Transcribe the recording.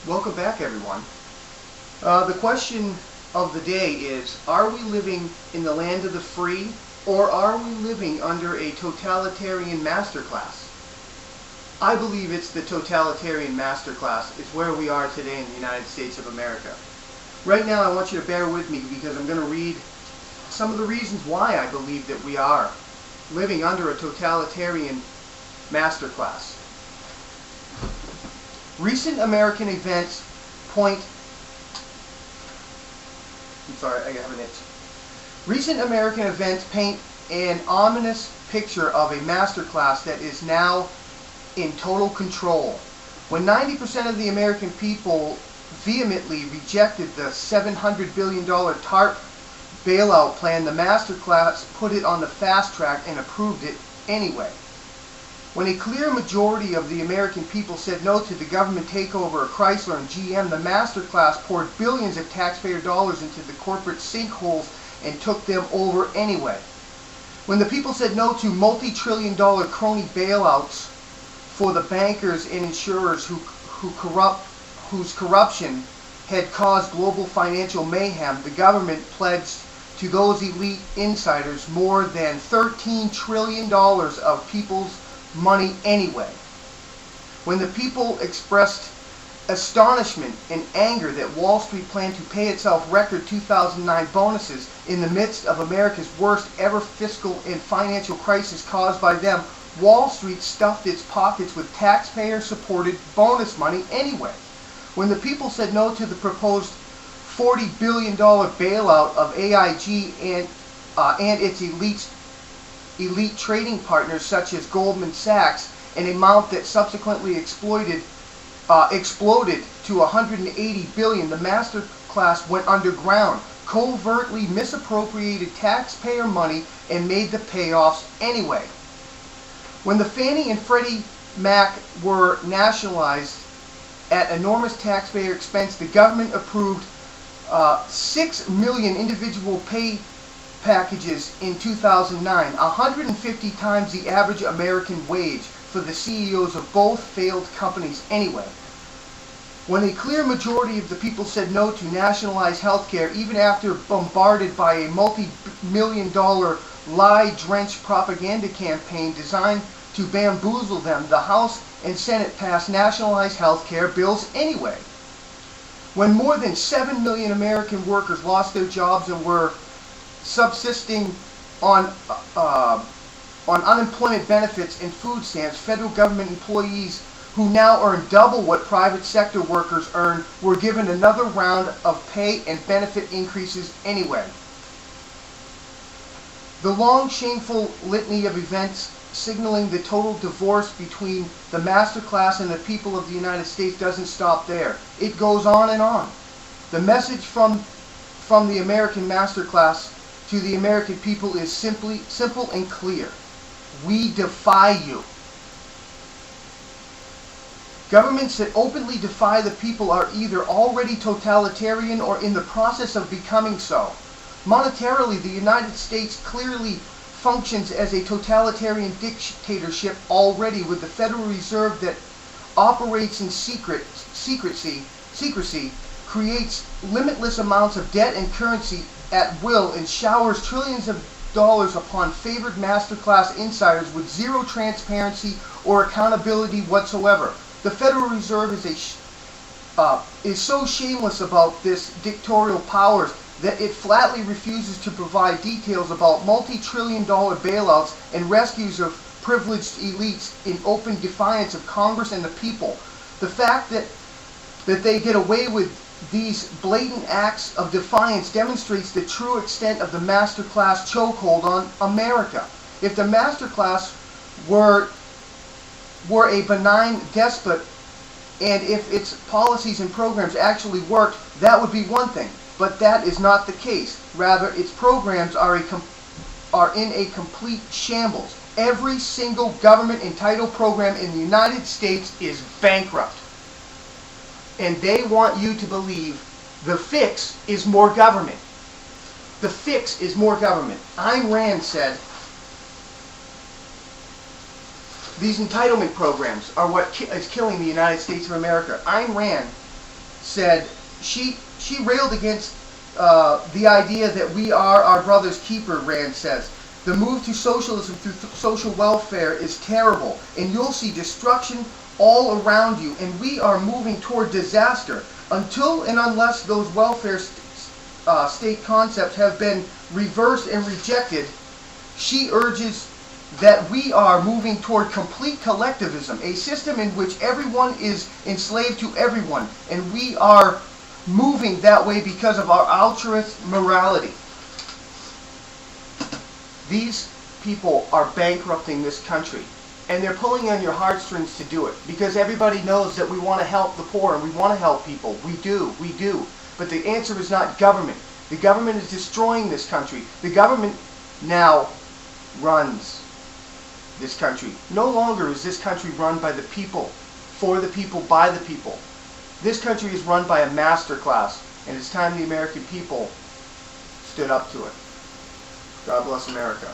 Welcome back, everyone. The question of the day is, are we living in the land of the free, or are we living under a totalitarian masterclass? I believe it's the totalitarian masterclass. It's where we are today in the United States of America. Right now, I want you to bear with me because I'm going to read some of the reasons why I believe that we are living under a totalitarian masterclass. Recent American events point... Recent American events paint an ominous picture of a masterclass that is now in total control. When 90% of the American people vehemently rejected the $700 billion TARP bailout plan, the masterclass put it on the fast track and approved it anyway. When a clear majority of the American people said no to the government takeover of Chrysler and GM, the masterclass poured billions of taxpayer dollars into the corporate sinkholes and took them over anyway. When the people said no to multi-trillion-dollar crony bailouts for the bankers and insurers whose corruption had caused global financial mayhem, the government pledged to those elite insiders more than $13 trillion of people's money anyway. When the people expressed astonishment and anger that Wall Street planned to pay itself record 2009 bonuses in the midst of America's worst ever fiscal and financial crisis caused by them, Wall Street stuffed its pockets with taxpayer-supported bonus money anyway. When the people said no to the proposed $40 billion bailout of AIG and its elite trading partners such as Goldman Sachs, an amount that subsequently exploded to $180 billion, the masterclass went underground, covertly misappropriated taxpayer money, and made the payoffs anyway. When the Fannie and Freddie Mac were nationalized at enormous taxpayer expense, the government approved 6 million individual pay packages in 2009, 150 times the average American wage for the CEOs of both failed companies anyway. When a clear majority of the people said no to nationalized health care, even after bombarded by a multi-million-dollar lie-drenched propaganda campaign designed to bamboozle them, the House and Senate passed nationalized health care bills anyway. When more than 7 million American workers lost their jobs and were subsisting on unemployment benefits and food stamps, federal government employees who now earn double what private sector workers earn were given another round of pay and benefit increases anyway. The long, shameful litany of events signaling the total divorce between the masterclass and the people of the United States doesn't stop there. It goes on and on. The message from the American masterclass to the American people is simple and clear. We defy you. Governments that openly defy the people are either already totalitarian or in the process of becoming so. Monetarily, the United States clearly functions as a totalitarian dictatorship already, with the Federal Reserve that operates in secrecy, creates limitless amounts of debt and currency at will, and showers trillions of dollars upon favored masterclass insiders with zero transparency or accountability whatsoever. The Federal Reserve is so shameless about this dictatorial powers that it flatly refuses to provide details about multi-trillion-dollar bailouts and rescues of privileged elites in open defiance of Congress and the people. The fact that they get away with these blatant acts of defiance demonstrates the true extent of the masterclass chokehold on America. If the masterclass were a benign despot, and if its policies and programs actually worked, that would be one thing. But that is not the case. Rather, its programs are in a complete shambles. Every single government entitled program in the United States is bankrupt. And they want you to believe the fix is more government. The fix is more government. Ayn Rand said, these entitlement programs are what is killing the United States of America. Ayn Rand said, she railed against the idea that we are our brother's keeper, Rand says. The move to socialism through social welfare is terrible, and you'll see destruction all around you, and we are moving toward disaster. Until and unless those welfare state concepts have been reversed and rejected, she urges that we are moving toward complete collectivism, a system in which everyone is enslaved to everyone, and we are moving that way because of our altruist morality. These people are bankrupting this country, and they're pulling on your heartstrings to do it, because everybody knows that we want to help the poor and we want to help people. We do. But the answer is not government. The government is destroying this country. The government now runs this country. No longer is this country run by the people, for the people, by the people. This country is run by a master class, and it's time the American people stood up to it. God bless America.